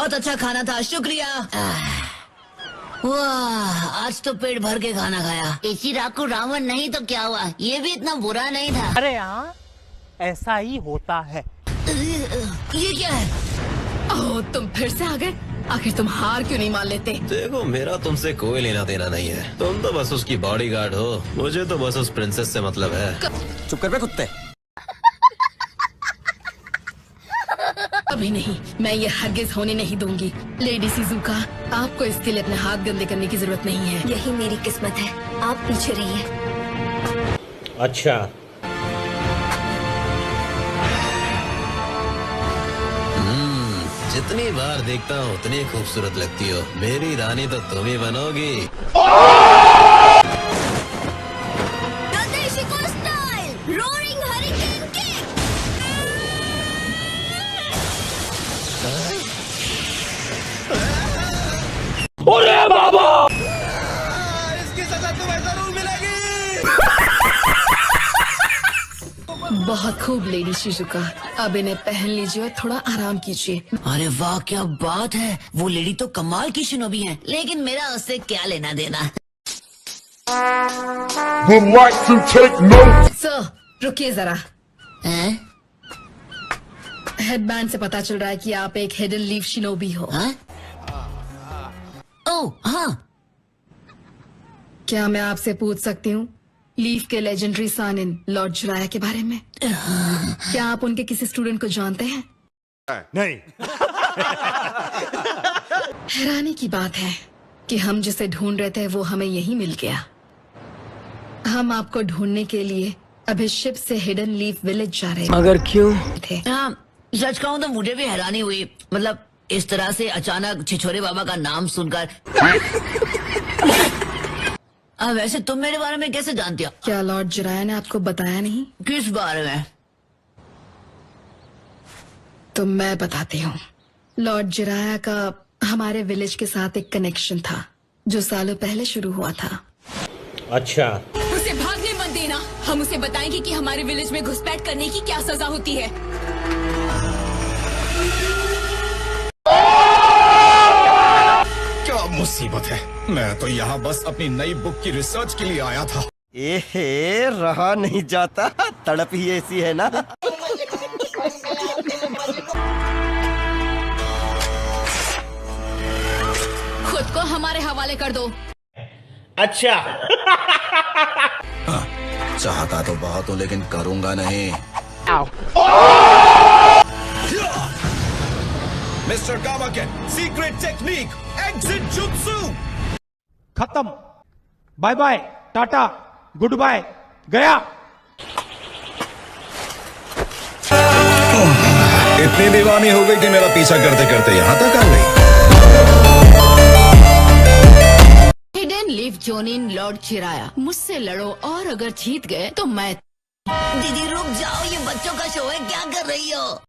बहुत अच्छा खाना था, शुक्रिया। वाह, आज तो पेट भर के खाना खाया। इचिराकू रावण नहीं तो क्या हुआ, ये भी इतना बुरा नहीं था। अरे हाँ, ऐसा ही होता है। ये क्या है? ओह, तुम फिर से आ गए। आखिर तुम हार क्यों नहीं मान लेते? देखो, मेरा तुमसे कोई लेना देना नहीं है। तुम तो बस उसकी बॉडीगार्ड हो, मुझे तो बस उस प्रिंसेस से मतलब है। चुप कर बे कुत्ते। अभी नहीं, मैं ये हरगिज होने नहीं दूंगी। लेडी शिजुका, आपको इसके लिए अपने हाथ गंदे करने की जरूरत नहीं है। यही मेरी किस्मत है, आप पीछे रहिए। अच्छा, जितनी बार देखता हूँ उतनी खूबसूरत लगती हो। मेरी रानी तो तुम ही बनोगी। Roaring hurricane kick. इसकी सजा तुम्हें जरूर मिलेगी। बहुत खूब लेडी शिजुका, अब इन्हें पहन लीजिए और थोड़ा आराम कीजिए। अरे वाह, क्या बात है। वो लेडी तो कमाल की शिनोबी है, लेकिन मेरा उससे क्या लेना देना। would like to take note. Sir, रुकिए जरा। हेडबैंड से पता चल रहा है कि आप एक हिडन लीफ शिनोबी हो। ओह हाँ, क्या मैं आपसे पूछ सकती हूँ लीफ के लेजेंडरी सानिन लॉर्ड जिराया के बारे में? क्या आप उनके किसी स्टूडेंट को जानते हैं? नहीं। हैरानी की बात है कि हम जिसे ढूंढ रहे थे वो हमें यहीं मिल गया। हम आपको ढूंढने के लिए अभी शिप से हिडन लीफ विलेज जा रहे मगर क्यों? थे। हाँ, सच कहूँ तो मुझे भी हैरानी हुई। मतलब इस तरह से अचानक छिछोरे बाबा का नाम सुनकर। वैसे तुम मेरे बारे में कैसे जानती हो? क्या लॉर्ड जिराया ने आपको बताया नहीं? किस बारे में? तो मैं बताती हूँ। लॉर्ड जिराया का हमारे विलेज के साथ एक कनेक्शन था जो सालों पहले शुरू हुआ था। अच्छा, उसे भागने मत देना, हम उसे बताएंगे कि हमारे विलेज में घुसपैठ करने की क्या सजा होती है। क्या मुसीबत है। मैं तो यहाँ बस अपनी नई बुक की रिसर्च के लिए आया था। एहे, रहा नहीं जाता, तड़प ही ऐसी है ना। खुद को हमारे हवाले कर दो। अच्छा। चाहता तो बहुत हूँ लेकिन करूँगा नहीं। Mister Kamaken, secret technique, exit jutsu. खत्म, bye bye, tata, goodbye, गया। इतनी दीवानी हो गई कि मेरा पीछा करते करते यहाँ तक आ गई। हिडन लीफ जोनिन लॉर्ड चिराया, मुझसे लड़ो और अगर जीत गए तो मैं। दीदी रुक जाओ, ये बच्चों का शो है, क्या कर रही हो?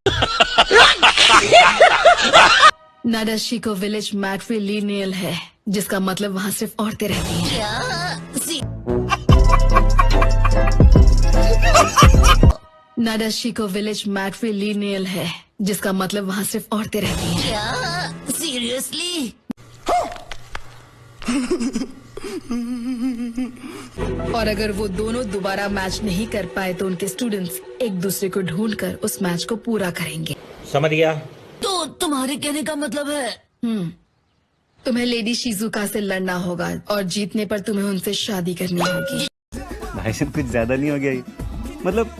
नाडाशिको विलेज मैट्रिलिनियल है, जिसका मतलब वहाँ सिर्फ औरतें रहती हैं। नाडाशिको विलेज मैट्रिलिनियल है, जिसका मतलब वहाँ सिर्फ औरतें रहती हैं। क्या? सीरियसली? और अगर वो दोनों दोबारा मैच नहीं कर पाए तो उनके स्टूडेंट्स एक दूसरे को ढूंढकर उस मैच को पूरा करेंगे। समझ गया। तो तुम्हारे कहने का मतलब है? तुम्हें लेडी शिजुका से लड़ना होगा और जीतने पर तुम्हें उनसे शादी करनी होगी। भाई साहब, कुछ ज्यादा नहीं हो गया ये? मतलब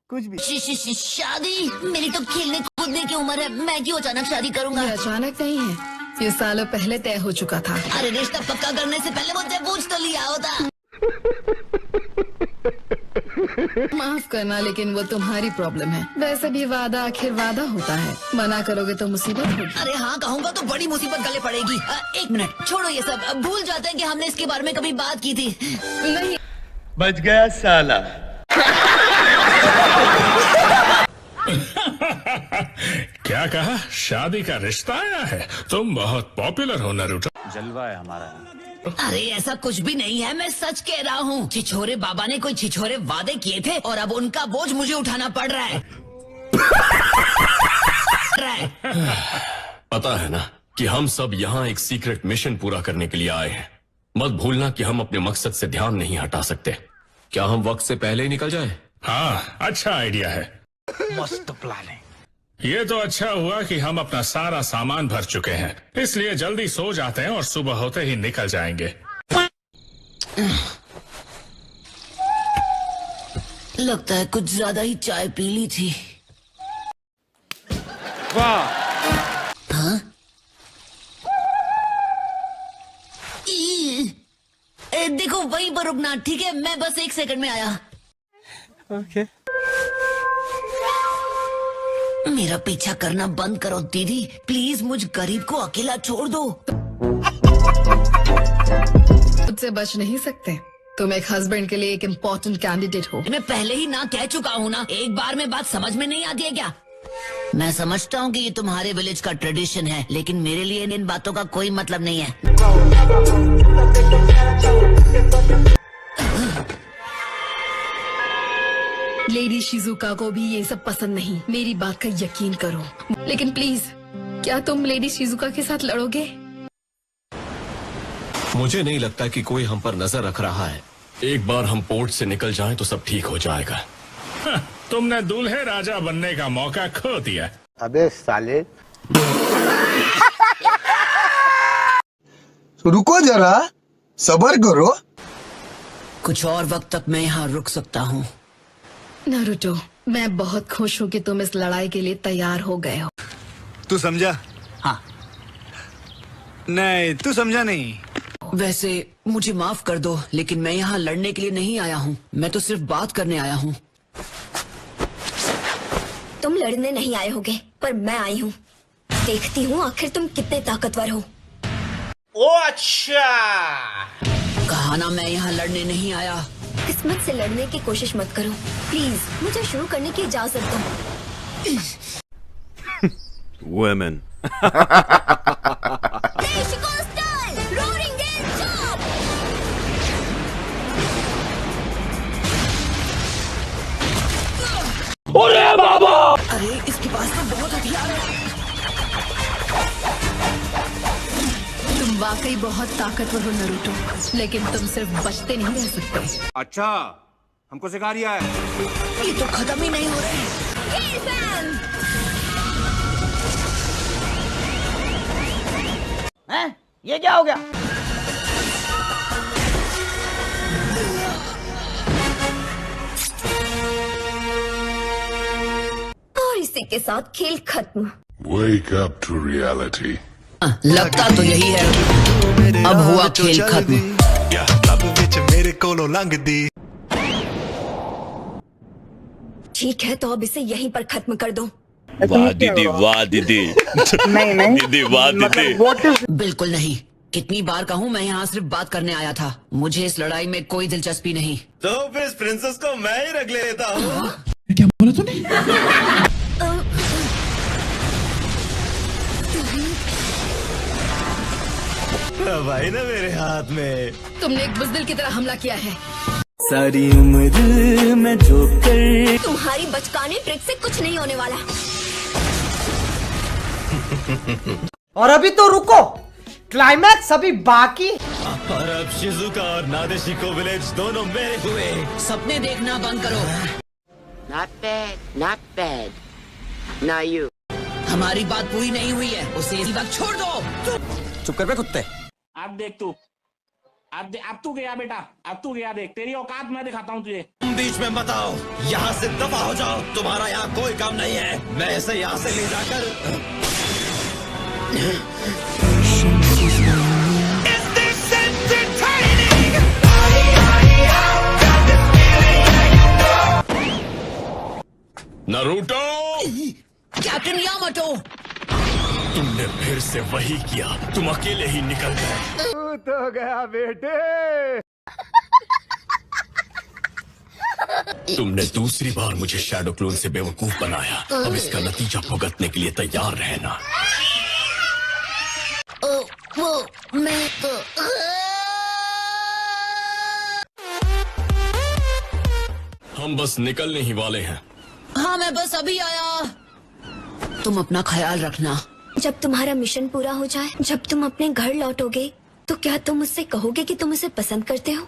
कुछ भी। शादी? मेरी तो खेलने कूदने की उम्र है, मैं क्यों अचानक शादी करूंगा? ये अचानक नहीं है, ये सालों पहले तय हो चुका था। अरे रिश्ता पक्का करने से पहले मुझसे पूछ तो लिया होता। माफ करना, लेकिन वो तुम्हारी प्रॉब्लम है। वैसे भी वादा आखिर वादा होता है, मना करोगे तो मुसीबत होगी। अरे हाँ कहूँगा तो बड़ी मुसीबत गले पड़ेगी। एक मिनट छोड़ो ये सब, अब भूल जाते हैं कि हमने इसके बारे में कभी बात की थी। नहीं, बच गया साला। क्या कहा? शादी का रिश्ता आया है? तुम बहुत पॉपुलर हो नारुतो। जलवा है हमारा। अरे ऐसा कुछ भी नहीं है, मैं सच कह रहा हूँ। छिछोरे बाबा ने कोई छिछोरे वादे किए थे और अब उनका बोझ मुझे उठाना पड़ रहा है। पता है ना, कि हम सब यहाँ एक सीक्रेट मिशन पूरा करने के लिए आए हैं। मत भूलना कि हम अपने मकसद से ध्यान नहीं हटा सकते। क्या हम वक्त से पहले ही निकल जाएं? हाँ, अच्छा आइडिया है। मस्त प्लान है। ये तो अच्छा हुआ कि हम अपना सारा सामान भर चुके हैं, इसलिए जल्दी सो जाते हैं और सुबह होते ही निकल जाएंगे। लगता है कुछ ज्यादा ही चाय पी ली थी। वाह, हाँ? देखो वहीं पर रुकना, ठीक है? मैं बस 1 सेकंड में आया। ओके। मेरा पीछा करना बंद करो दीदी, प्लीज मुझ गरीब को अकेला छोड़ दो। मुझसे बच नहीं सकते। तुम एक हस्बैंड के लिए एक इम्पोर्टेंट कैंडिडेट हो। मैं पहले ही ना कह चुका हूँ ना, एक बार में बात समझ में नहीं आती है क्या? मैं समझता हूँ कि ये तुम्हारे विलेज का ट्रेडिशन है, लेकिन मेरे लिए इन बातों का कोई मतलब नहीं है। लेडी शिजुका को भी ये सब पसंद नहीं, मेरी बात का यकीन करो। लेकिन प्लीज, क्या तुम लेडी शिजुका के साथ लड़ोगे? मुझे नहीं लगता कि कोई हम पर नजर रख रहा है। एक बार हम पोर्ट से निकल जाएं तो सब ठीक हो जाएगा। हाँ, तुमने दूल्हे राजा बनने का मौका खो दिया। अबे साले। रुको जरा, सब्र करो। कुछ और वक्त तक मैं यहाँ रुक सकता हूँ। नारुतो, मैं बहुत खुश हूँ कि तुम इस लड़ाई के लिए तैयार हो गए हो। तू समझा? हाँ। नहीं, तू समझा नहीं। वैसे मुझे माफ कर दो, लेकिन मैं यहाँ लड़ने के लिए नहीं आया हूँ। मैं तो सिर्फ बात करने आया हूँ। तुम लड़ने नहीं आए होगे, पर मैं आई हूँ। देखती हूँ आखिर तुम कितने ताकतवर हो। ओ अच्छा। कहा ना मैं यहाँ लड़ने नहीं आया। किस्मत से लड़ने की कोशिश मत करो प्लीज। मुझे शुरू करने की इजाजत दो। Women. अरे बाबा! अरे इसके पास तो बहुत हथियार है। तुम वाकई बहुत ताकतवर हो नारुतो, लेकिन तुम सिर्फ बचते नहीं रह सकते। अच्छा, हमको सिखा रिया है। ये तो खत्म ही नहीं हो रहे। हैं? ये क्या हो गया? और इसी के साथ खेल खत्म। Wake up to reality. लगता तो यही है। अब हुआ खेल खत्म। ठीक है, तो अब इसे यहीं पर खत्म कर दो। वाह दीदी, वाह दीदी। नहीं दीदी, वाह दीदी। बिल्कुल नहीं। कितनी बार कहूँ, मैं यहाँ सिर्फ बात करने आया था। मुझे इस लड़ाई में कोई दिलचस्पी नहीं। तो फिर इस प्रिंसेस को मैं ही रख लेता हूँ। क्या बोला तूने? भाई ना मेरे हाथ में। तुमने एक बुज़दिल की तरह हमला किया है। सारी उम्र में जो कर। तुम्हारी बचकाने ट्रिक से कुछ नहीं होने वाला। और अभी तो रुको, क्लाइमैक्स अभी बाकी। और अब शिजुका और नादेशिको विलेज दोनों मेरे हुए। सपने देखना बंद करो। Not bad, not bad. Now you. हमारी बात पूरी नहीं हुई है, उसे इसी वक्त छोड़ दो। चुप कर बे कुत्ते। अब देख तू, अब तू गया बेटा, अब तू गया। देख तेरी औकात मैं दिखाता हूँ तुझे। तुम बीच में मत आओ, यहाँ से दफा हो जाओ। तुम्हारा यहाँ कोई काम नहीं है। मैं इसे यहाँ से ले जाकर नारुतो। कैप्टन यामाटो, तुमने फिर से वही किया। तुम अकेले ही निकल गए। तो गया बेटे। तुमने दूसरी बार मुझे शैडो क्लोन से बेवकूफ बनाया। अब इसका नतीजा भुगतने के लिए तैयार रहना। वो मैं तो हम बस निकलने ही वाले हैं। हाँ, मैं बस अभी आया। तुम अपना ख्याल रखना। जब तुम्हारा मिशन पूरा हो जाए, जब तुम अपने घर लौटोगे, तो क्या तुम मुझसे कहोगे कि तुम उसे पसंद करते हो?